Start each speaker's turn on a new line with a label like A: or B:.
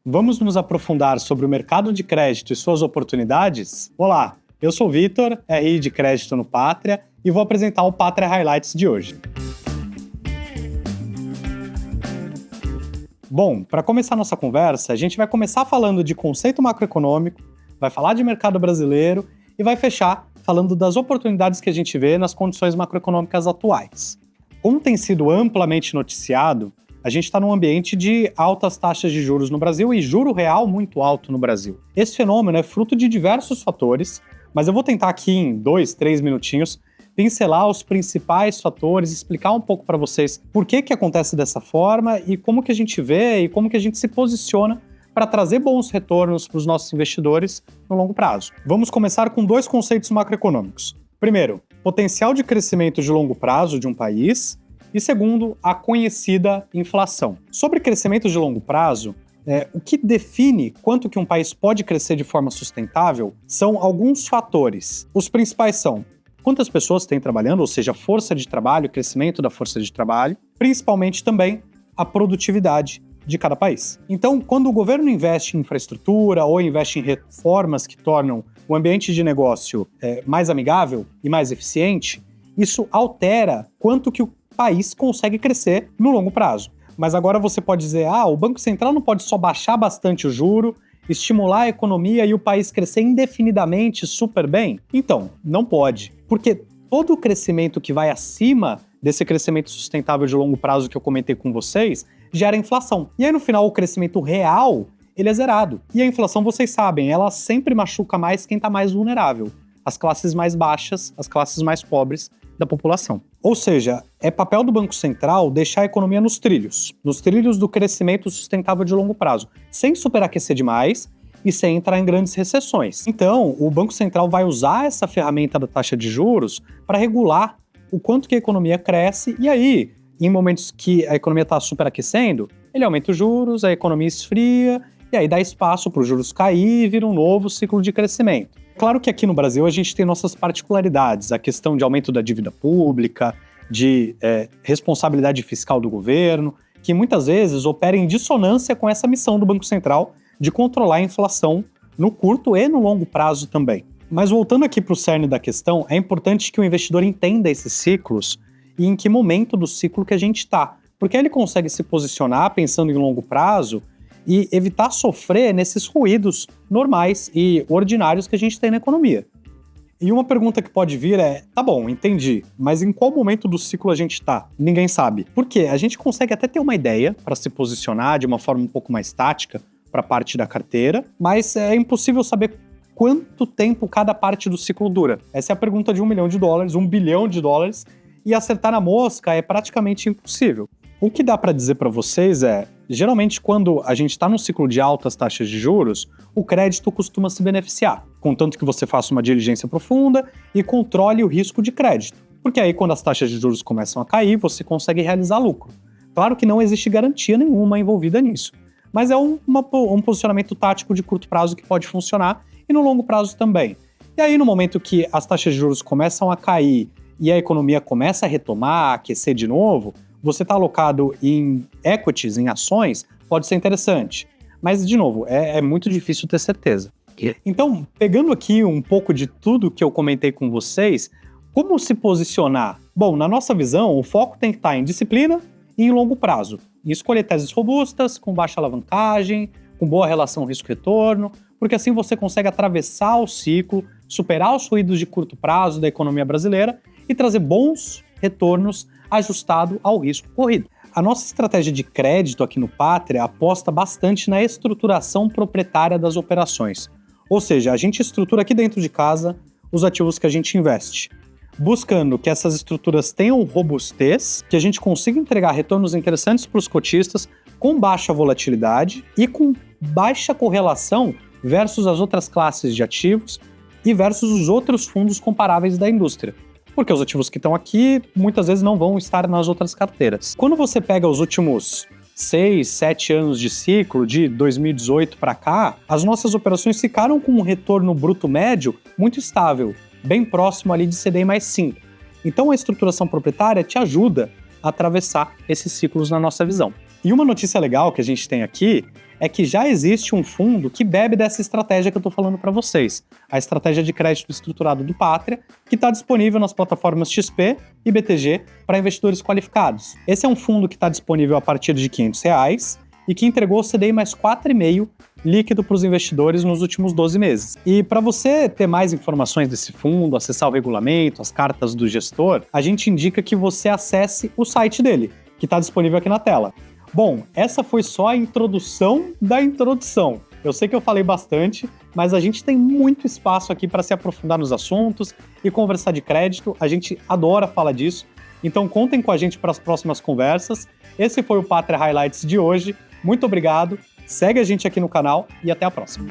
A: Vamos nos aprofundar sobre o mercado de crédito e suas oportunidades? Olá, eu sou o Vitor, RI de Crédito no Pátria, e vou apresentar o Pátria Highlights de hoje. Bom, para começar nossa conversa, a gente vai começar falando de conceito macroeconômico, vai falar de mercado brasileiro e vai fechar falando das oportunidades que a gente vê nas condições macroeconômicas atuais. Como tem sido amplamente noticiado, a gente está num ambiente de altas taxas de juros no Brasil e juro real muito alto no Brasil. Esse fenômeno é fruto de diversos fatores, mas eu vou tentar aqui em 2, 3 minutinhos pincelar os principais fatores, explicar um pouco para vocês por que acontece dessa forma e como que a gente vê e como que a gente se posiciona para trazer bons retornos para os nossos investidores no longo prazo. Vamos começar com 2 conceitos macroeconômicos. Primeiro, potencial de crescimento de longo prazo de um país. E segundo, a conhecida inflação. Sobre crescimento de longo prazo, o que define quanto que um país pode crescer de forma sustentável são alguns fatores. Os principais são quantas pessoas têm trabalhando, ou seja, força de trabalho, crescimento da força de trabalho, principalmente também a produtividade de cada país. Então, quando o governo investe em infraestrutura ou investe em reformas que tornam o ambiente de negócio mais amigável e mais eficiente, isso altera quanto que o país consegue crescer no longo prazo. Mas agora você pode dizer, o Banco Central não pode só baixar bastante o juro, estimular a economia e o país crescer indefinidamente super bem? Então, não pode. Porque todo o crescimento que vai acima desse crescimento sustentável de longo prazo que eu comentei com vocês, gera inflação. E aí, no final, o crescimento real, ele é zerado. E a inflação, vocês sabem, ela sempre machuca mais quem está mais vulnerável. As classes mais baixas, as classes mais pobres da população. Ou seja, é papel do Banco Central deixar a economia nos trilhos do crescimento sustentável de longo prazo, sem superaquecer demais e sem entrar em grandes recessões. Então, o Banco Central vai usar essa ferramenta da taxa de juros para regular o quanto que a economia cresce e aí, em momentos que a economia está superaquecendo, ele aumenta os juros, a economia esfria e aí dá espaço para os juros cair e vira um novo ciclo de crescimento. Claro que aqui no Brasil a gente tem nossas particularidades, a questão de aumento da dívida pública, de responsabilidade fiscal do governo, que muitas vezes opera em dissonância com essa missão do Banco Central de controlar a inflação no curto e no longo prazo também. Mas voltando aqui para o cerne da questão, é importante que o investidor entenda esses ciclos e em que momento do ciclo que a gente está, porque aí ele consegue se posicionar pensando em longo prazo e evitar sofrer nesses ruídos normais e ordinários que a gente tem na economia. E uma pergunta que pode vir é, tá bom, entendi, mas em qual momento do ciclo a gente está? Ninguém sabe. Por quê? A gente consegue até ter uma ideia para se posicionar de uma forma um pouco mais tática para parte da carteira, mas é impossível saber quanto tempo cada parte do ciclo dura. Essa é a pergunta de $1 milhão, $1 bilhão, e acertar na mosca é praticamente impossível. O que dá para dizer para vocês é, geralmente quando a gente está num ciclo de altas taxas de juros, o crédito costuma se beneficiar, contanto que você faça uma diligência profunda e controle o risco de crédito. Porque aí quando as taxas de juros começam a cair, você consegue realizar lucro. Claro que não existe garantia nenhuma envolvida nisso, mas é um posicionamento tático de curto prazo que pode funcionar e no longo prazo também. E aí no momento que as taxas de juros começam a cair e a economia começa a retomar, a aquecer de novo, você está alocado em equities, em ações, pode ser interessante. Mas, de novo, é muito difícil ter certeza. Então, pegando aqui um pouco de tudo que eu comentei com vocês, como se posicionar? Bom, na nossa visão, o foco tem que estar em disciplina e em longo prazo. Em escolher teses robustas, com baixa alavancagem, com boa relação risco-retorno, porque assim você consegue atravessar o ciclo, superar os ruídos de curto prazo da economia brasileira e trazer bons retornos ajustado ao risco corrido. A nossa estratégia de crédito aqui no Pátria aposta bastante na estruturação proprietária das operações. Ou seja, a gente estrutura aqui dentro de casa os ativos que a gente investe, buscando que essas estruturas tenham robustez, que a gente consiga entregar retornos interessantes para os cotistas com baixa volatilidade e com baixa correlação versus as outras classes de ativos e versus os outros fundos comparáveis da indústria. Porque os ativos que estão aqui, muitas vezes não vão estar nas outras carteiras. Quando você pega os últimos 6, 7 anos de ciclo, de 2018 para cá, as nossas operações ficaram com um retorno bruto médio muito estável, bem próximo ali de CDI mais 5. Então a estruturação proprietária te ajuda a atravessar esses ciclos na nossa visão. E uma notícia legal que a gente tem aqui é que já existe um fundo que bebe dessa estratégia que eu estou falando para vocês, a estratégia de crédito estruturado do Pátria, que está disponível nas plataformas XP e BTG para investidores qualificados. Esse é um fundo que está disponível a partir de R$500 e que entregou o CDI mais 4,5 líquido para os investidores nos últimos 12 meses. E para você ter mais informações desse fundo, acessar o regulamento, as cartas do gestor, a gente indica que você acesse o site dele, que está disponível aqui na tela. Bom, essa foi só a introdução da introdução. Eu sei que eu falei bastante, mas a gente tem muito espaço aqui para se aprofundar nos assuntos e conversar de crédito. A gente adora falar disso. Então contem com a gente para as próximas conversas. Esse foi o Pátria Highlights de hoje. Muito obrigado. Segue a gente aqui no canal e até a próxima.